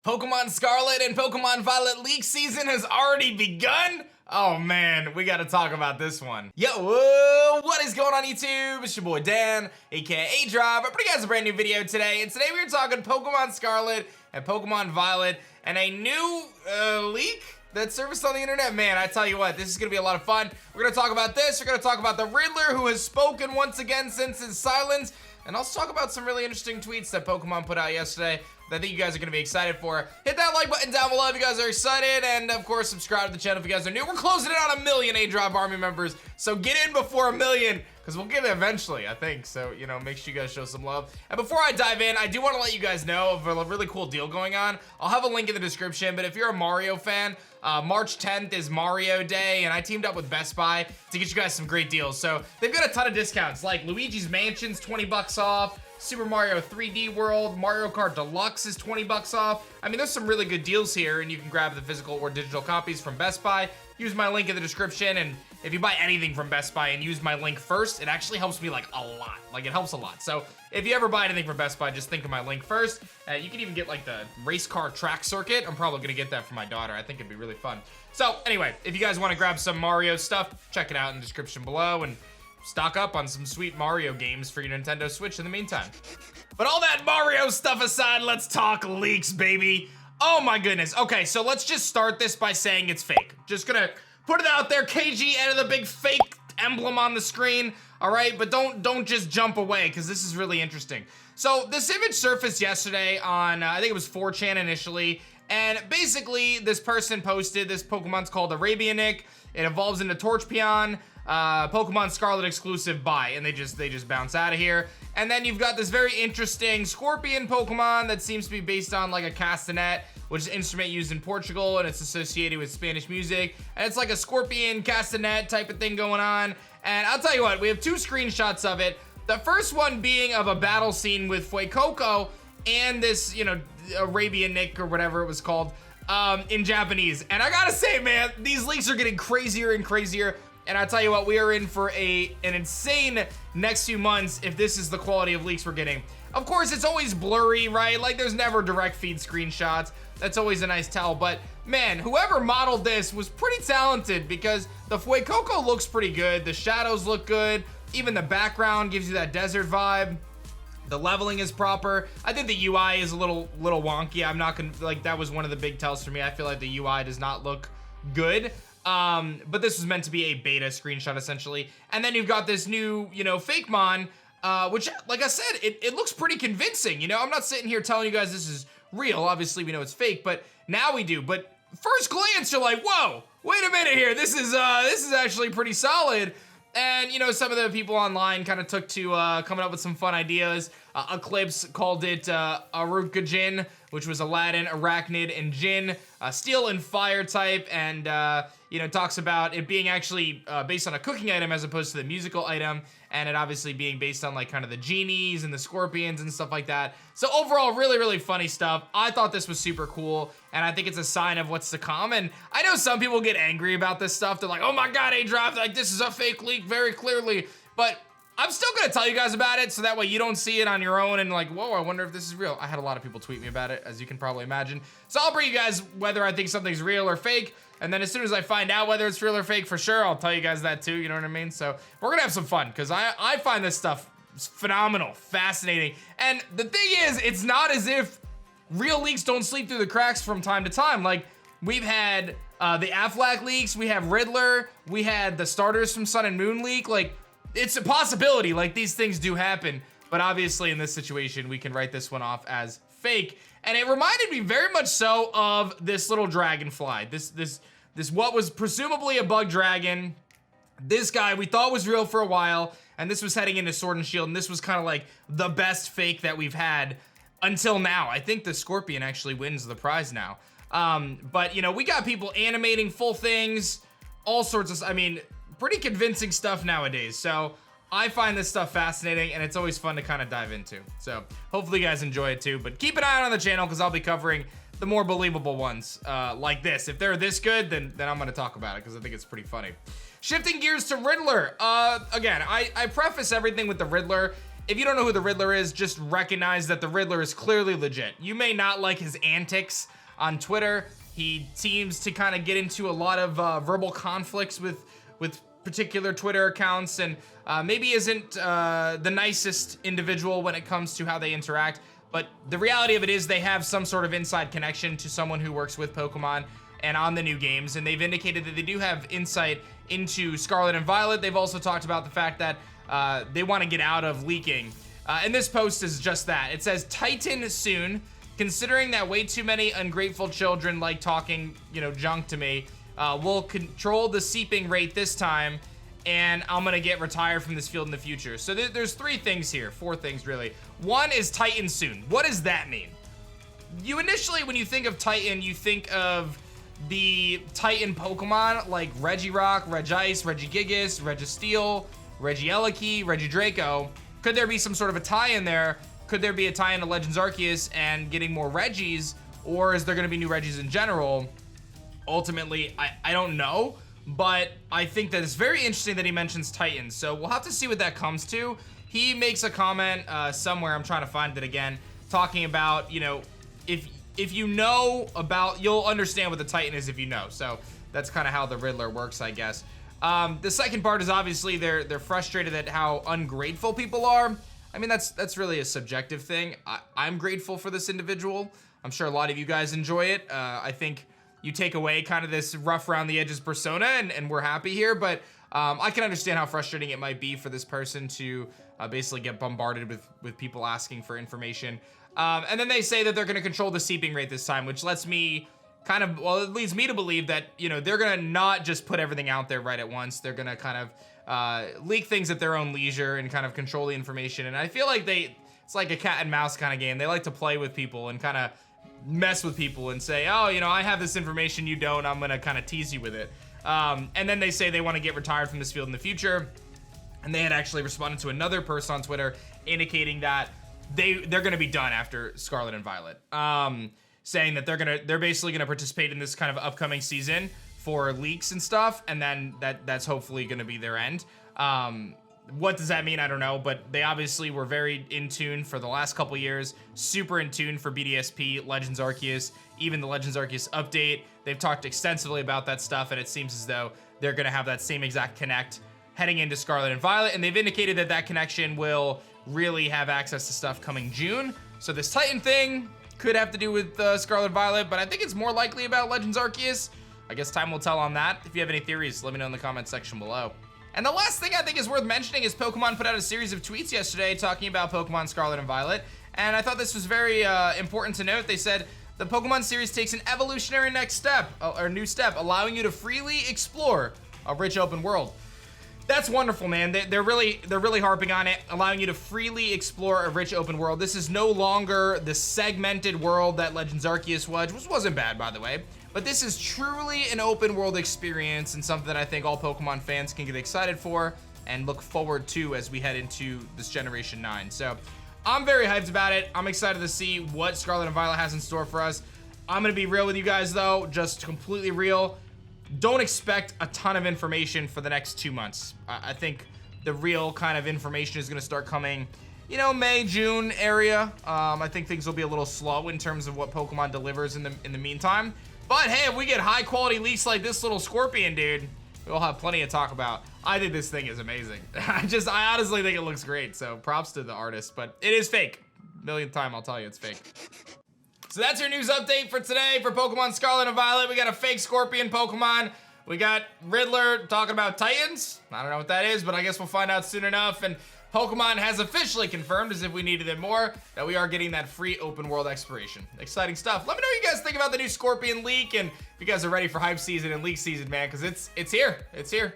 Pokemon Scarlet and Pokemon Violet leak season has already begun? Oh man, we gotta talk about this one. Yo, whoa, what is going on YouTube? It's your boy Dan, aka Drop. I bring you guys a brand new video today, and today we are talking Pokemon Scarlet and Pokemon Violet and a new leak that surfaced on the internet. Man, I tell you what, this is gonna be a lot of fun. We're gonna talk about this, we're gonna talk about the Riddler who has spoken once again since his silence, and also talk about some really interesting tweets that Pokemon put out yesterday that I think you guys are gonna be excited for. Hit that like button down below if you guys are excited, and of course subscribe to the channel if you guys are new. We're closing in on 1 million A-Drop Army members, so get in before 1 million, because we'll get it eventually, I think. So, you know, make sure you guys show some love. And before I dive in, I do want to let you guys know of a really cool deal going on. I'll have a link in the description, but if you're a Mario fan, March 10th is Mario Day, and I teamed up with Best Buy to get you guys some great deals. So they've got a ton of discounts, like Luigi's Mansion's 20 bucks off, Super Mario 3D World, Mario Kart Deluxe is 20 bucks off. I mean, there's some really good deals here, and you can grab the physical or digital copies from Best Buy. Use my link in the description, and if you buy anything from Best Buy and use my link first, it actually helps me like a lot. Like, it helps a lot. So if you ever buy anything from Best Buy, just think of my link first. You can even get like the race car track circuit. I'm probably gonna get that for my daughter. I think it'd be really fun. So anyway, if you guys wanna grab some Mario stuff, check it out in the description below, and stock up on some sweet Mario games for your Nintendo Switch in the meantime. But all that Mario stuff aside, let's talk leaks, baby. Oh my goodness. Okay, so let's just start this by saying it's fake. Just gonna put it out there, KG, and the big fake emblem on the screen, all right? But don't just jump away, because this is really interesting. So this image surfaced yesterday on, I think it was 4chan initially, and basically this person posted, this Pokemon's called Arabianic. It evolves into Torchpion, Pokemon Scarlet exclusive buy, and they just bounce out of here. And then you've got this very interesting Scorpion Pokemon that seems to be based on like a castanet, which is an instrument used in Portugal, and it's associated with Spanish music. And it's like a Scorpion castanet type of thing going on. And I'll tell you what, we have 2 screenshots of it. The first one being of a battle scene with Fuecoco and this, you know, Arabianic or whatever it was called, in Japanese. And I gotta say, man, these leaks are getting crazier and crazier. And I'll tell you what, we are in for an insane next few months if this is the quality of leaks we're getting. Of course, it's always blurry, right? Like, there's never direct feed screenshots. That's always a nice tell. But man, whoever modeled this was pretty talented, because the Fuecoco looks pretty good. The shadows look good. Even the background gives you that desert vibe. The leveling is proper. I think the UI is a little wonky. I'm not gonna, like, that was one of the big tells for me. I feel like the UI does not look good. But this was meant to be a beta screenshot essentially. And then you've got this new, you know, Fakemon, which, like I said, it looks pretty convincing. You know, I'm not sitting here telling you guys this is real. Obviously we know it's fake, but now we do. But first glance, you're like, whoa, wait a minute here. This is actually pretty solid. And, you know, some of the people online kind of took to coming up with some fun ideas. Eclipse called it Aruka Jin, which was Aladdin, Arachnid, and Jin, Steel and Fire type, and, you know, talks about it being actually based on a cooking item as opposed to the musical item, and it obviously being based on, like, kind of the genies and the scorpions and stuff like that. So overall, really, really funny stuff. I thought this was super cool, and I think it's a sign of what's to come. And I know some people get angry about this stuff. They're like, oh my god, A-Drop, like, this is a fake leak very clearly. But I'm still gonna tell you guys about it, so that way you don't see it on your own and like, whoa, I wonder if this is real. I had a lot of people tweet me about it, as you can probably imagine. So I'll bring you guys whether I think something's real or fake, and then as soon as I find out whether it's real or fake, for sure, I'll tell you guys that too, you know what I mean? So we're gonna have some fun, because I find this stuff phenomenal, fascinating. And the thing is, it's not as if real leaks don't slip through the cracks from time to time. Like, we've had the Aflac leaks, we have Riddler, we had the starters from Sun and Moon leak. Like, it's a possibility, like, these things do happen, but obviously in this situation, we can write this one off as fake. And it reminded me very much so of this little dragonfly. This what was presumably a bug dragon. This guy we thought was real for a while, and this was heading into Sword and Shield, and this was kind of like the best fake that we've had until now. I think the Scorpion actually wins the prize now. But, you know, we got people animating full things, all sorts of, I mean, pretty convincing stuff nowadays. So I find this stuff fascinating, and it's always fun to kind of dive into. So hopefully you guys enjoy it too, but keep an eye out on the channel, because I'll be covering the more believable ones like this. If they're this good, then I'm gonna talk about it, because I think it's pretty funny. Shifting gears to Riddler. Again, I preface everything with the Riddler. if you don't know who the Riddler is, just recognize that the Riddler is clearly legit. You may not like his antics on Twitter. He seems to kind of get into a lot of verbal conflicts with particular Twitter accounts, and maybe isn't the nicest individual when it comes to how they interact. But the reality of it is they have some sort of inside connection to someone who works with Pokemon and on the new games, and they've indicated that they do have insight into Scarlet and Violet. They've also talked about the fact that they want to get out of leaking. And this post is just that. It says, Titan soon. Considering that way too many ungrateful children like talking, junk to me, we'll control the seeping rate this time, and I'm gonna get retired from this field in the future. So there's 3 things here, 4 things really. One is Titan soon. What does that mean? You initially, when you think of Titan, you think of the Titan Pokemon like Regirock, Regice, Regigigas, Registeel, Regieleki, Regidraco. Could there be some sort of a tie in there? Could there be a tie into Legends Arceus and getting more Regis, or is there gonna be new Regis in general? Ultimately, I don't know, but I think that it's very interesting that he mentions Titans, so we'll have to see what that comes to. He makes a comment somewhere, I'm trying to find it again, talking about, if you know about, you'll understand what the Titan is if you know, so that's kind of how the Riddler works, I guess. The second part is obviously they're frustrated at how ungrateful people are. I mean, that's really a subjective thing. I'm grateful for this individual. I'm sure a lot of you guys enjoy it. I think you take away kind of this rough around the edges persona and we're happy here, but I can understand how frustrating it might be for this person to basically get bombarded with people asking for information. And then they say that they're gonna control the seeping rate this time, which lets me it leads me to believe that, they're gonna not just put everything out there right at once. They're gonna kind of leak things at their own leisure and kind of control the information. And I feel like it's like a cat and mouse kind of game. They like to play with people and kind of mess with people and say, oh, I have this information you don't, I'm gonna kind of tease you with it. And then they say they want to get retired from this field in the future. And they had actually responded to another person on Twitter indicating that they're gonna be done after Scarlet and Violet. Saying that they're basically gonna participate in this kind of upcoming season for leaks and stuff, and then that's hopefully gonna be their end. What does that mean? I don't know, but they obviously were very in tune for the last couple years, super in tune for BDSP, Legends Arceus, even the Legends Arceus update. They've talked extensively about that stuff, and it seems as though they're gonna have that same exact connect heading into Scarlet and Violet, and they've indicated that connection will really have access to stuff coming June. So this Titan thing could have to do with Scarlet and Violet, but I think it's more likely about Legends Arceus. I guess time will tell on that. If you have any theories, let me know in the comment section below. And the last thing I think is worth mentioning is Pokemon put out a series of tweets yesterday talking about Pokemon Scarlet and Violet, and I thought this was very important to note. They said, the Pokemon series takes an evolutionary next step, or new step, allowing you to freely explore a rich open world. That's wonderful, man. They're really harping on it, allowing you to freely explore a rich open world. This is no longer the segmented world that Legends Arceus was, which wasn't bad, by the way. But this is truly an open world experience and something that I think all Pokemon fans can get excited for and look forward to as we head into this Generation 9. So I'm very hyped about it. I'm excited to see what Scarlet and Violet has in store for us. I'm gonna be real with you guys though, just completely real. Don't expect a ton of information for the next 2 months. I think the real kind of information is gonna start coming, May, June area. I think things will be a little slow in terms of what Pokemon delivers in the meantime. But hey, if we get high quality leaks like this little Scorpion dude, we'll have plenty to talk about. I think this thing is amazing. I honestly think it looks great, so props to the artist, but it is fake. Millionth time I'll tell you it's fake. So that's your news update for today for Pokemon Scarlet and Violet. We got a fake Scorpion Pokemon. We got Riddler talking about Titans. I don't know what that is, but I guess we'll find out soon enough. And Pokemon has officially confirmed, as if we needed it more, that we are getting that free open world exploration. Exciting stuff. Let me know what you guys think about the new Scorpion leak, and if you guys are ready for hype season and leak season, man, because it's here. It's here.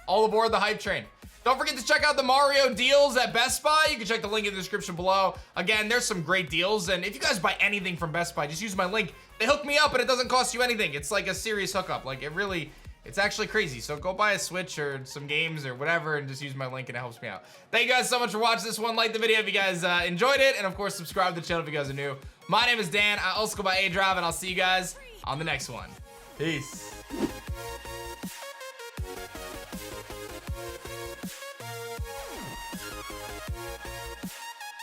All aboard the hype train. Don't forget to check out the Mario deals at Best Buy. You can check the link in the description below. Again, there's some great deals, and if you guys buy anything from Best Buy, just use my link. They hook me up, and it doesn't cost you anything. It's like a serious hookup. Like, it's actually crazy. So go buy a Switch or some games or whatever and just use my link and it helps me out. Thank you guys so much for watching this one. Like the video if you guys enjoyed it. And of course, subscribe to the channel if you guys are new. My name is Dan. I also go by A-Drive, and I'll see you guys on the next one. Peace.